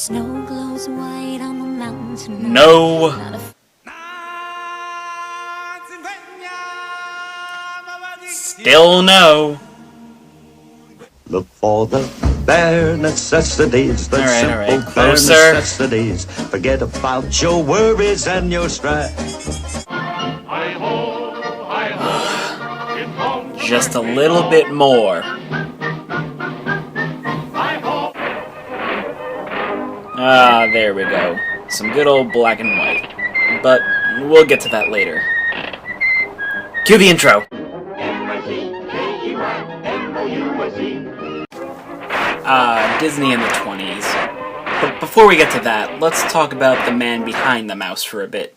Snow glows white on the mountains tonight. No. Still no. Look for the bare necessities, the simple bare Closer. necessities. Forget about your worries and your strife. Just a little bit more. Ah, there we go. Some good old black and white. But we'll get to that later. Cue the intro. Disney in the 20s. But before we get to that, let's talk about the man behind the mouse for a bit.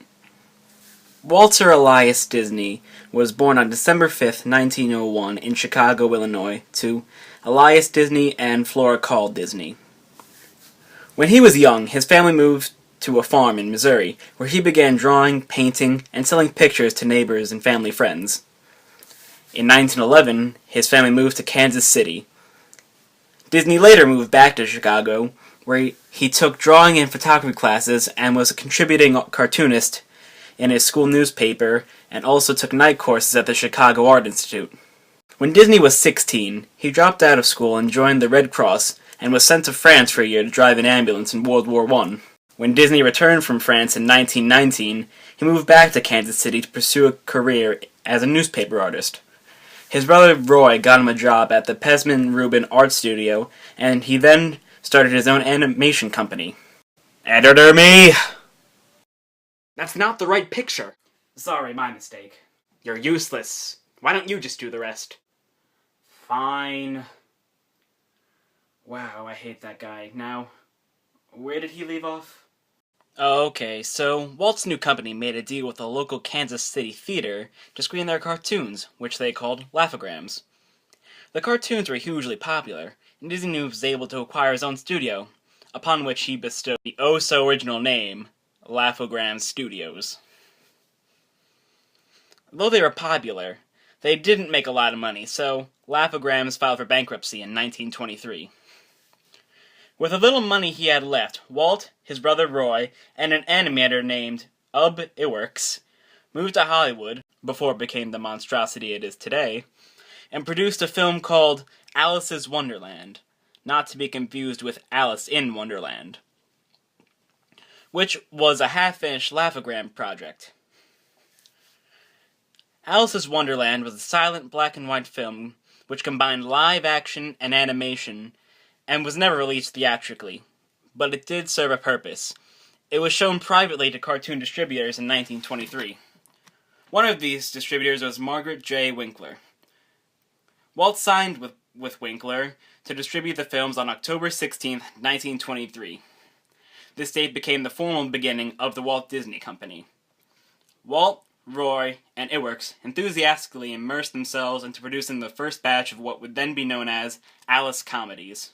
Walter Elias Disney was born on December 5th, 1901 in Chicago, Illinois, to Elias Disney and Flora Call Disney. When he was young, his family moved to a farm in Missouri, where he began drawing, painting, and selling pictures to neighbors and family friends. In 1911, his family moved to Kansas City. Disney later moved back to Chicago, where he took drawing and photography classes and was a contributing cartoonist in his school newspaper, and also took night courses at the Chicago Art Institute. When Disney was 16, he dropped out of school and joined the Red Cross, and was sent to France for a year to drive an ambulance in World War I. When Disney returned from France in 1919, he moved back to Kansas City to pursue a career as a newspaper artist. His brother Roy got him a job at the Pesman Rubin Art Studio, and he then started his own animation company. Editor me! That's not the right picture. Sorry, my mistake. You're useless. Why don't you just do the rest? Fine. Wow, I hate that guy. Now, where did he leave off? Okay, so Walt's new company made a deal with a local Kansas City theater to screen their cartoons, which they called Laughograms. The cartoons were hugely popular, and Disney was able to acquire his own studio, upon which he bestowed the oh-so-original name, Laughogram Studios. Though they were popular, they didn't make a lot of money, so Laughograms filed for bankruptcy in 1923. With the little money he had left, Walt, his brother Roy, and an animator named Ub Iwerks moved to Hollywood, before it became the monstrosity it is today, and produced a film called Alice's Wonderland, not to be confused with Alice in Wonderland, which was a half-finished Laughogram project. Alice's Wonderland was a silent black-and-white film which combined live action and animation, and was never released theatrically, but it did serve a purpose. It was shown privately to cartoon distributors in 1923. One of these distributors was Margaret J. Winkler. Walt signed with Winkler to distribute the films on October 16, 1923. This date became the formal beginning of the Walt Disney Company. Walt, Roy, and Iwerks enthusiastically immersed themselves into producing the first batch of what would then be known as Alice comedies.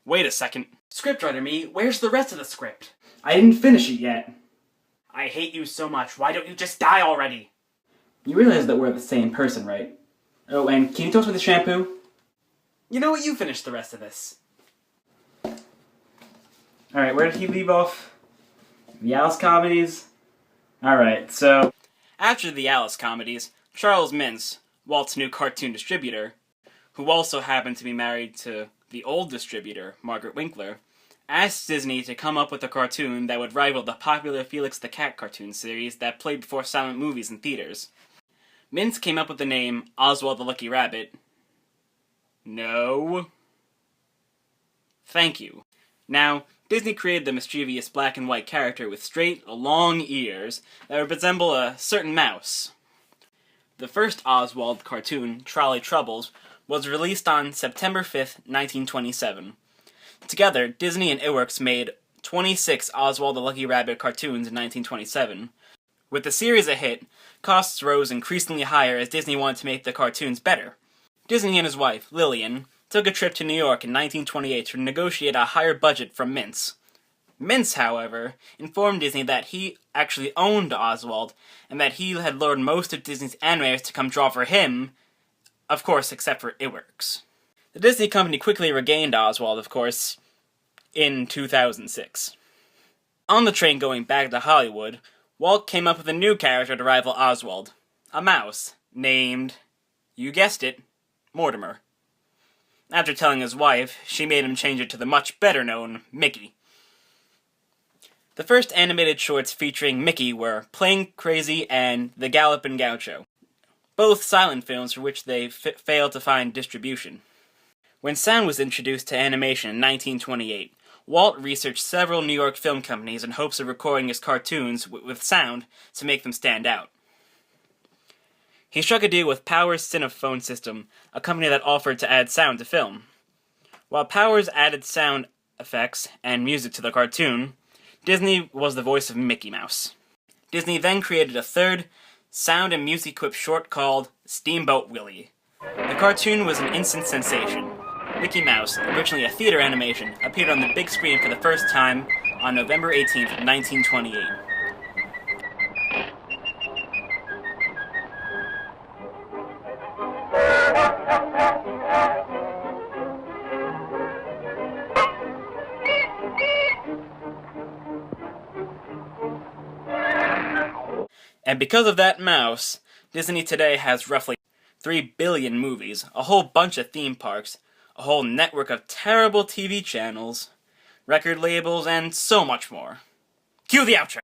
Wait a second. Scriptwriter me, where's the rest of the script? I didn't finish it yet. I hate you so much, why don't you just die already? You realize that we're the same person, right? Oh, and can you toast me the shampoo? You know what, you finish the rest of this. Alright, where did he leave off? The Alice comedies? Alright, so after the Alice comedies, Charles Mintz, Walt's new cartoon distributor, who also happened to be married to the old distributor, Margaret Winkler, asked Disney to come up with a cartoon that would rival the popular Felix the Cat cartoon series that played before silent movies in theaters. Mintz came up with the name Oswald the Lucky Rabbit. No. Thank you. Now, Disney created the mischievous black and white character with straight, long ears that would resemble a certain mouse. The first Oswald cartoon, Trolley Troubles, was released on September 5th, 1927. Together, Disney and Iwerks made 26 Oswald the Lucky Rabbit cartoons in 1927. With the series a hit, costs rose increasingly higher as Disney wanted to make the cartoons better. Disney and his wife, Lillian, took a trip to New York in 1928 to negotiate a higher budget from Mintz. Mintz, however, informed Disney that he actually owned Oswald, and that he had lured most of Disney's animators to come draw for him, of course, except for Iwerks. The Disney company quickly regained Oswald, of course. in 2006. On the train going back to Hollywood, Walt came up with a new character to rival Oswald, a mouse, named, you guessed it, Mortimer. After telling his wife, she made him change it to the much better-known Mickey. The first animated shorts featuring Mickey were Plain Crazy and The Gallopin' Gaucho, both silent films for which they failed to find distribution. When sound was introduced to animation in 1928, Walt researched several New York film companies in hopes of recording his cartoons with sound to make them stand out. He struck a deal with Powers Cinephone System, a company that offered to add sound to film. While Powers added sound effects and music to the cartoon, Disney was the voice of Mickey Mouse. Disney then created a third, sound and music-equipped short called Steamboat Willie. The cartoon was an instant sensation. Mickey Mouse, originally a theater animation, appeared on the big screen for the first time on November 18th, 1928. And because of that mouse, Disney today has roughly 3 billion movies, a whole bunch of theme parks, a whole network of terrible TV channels, record labels, and so much more. Cue the outro!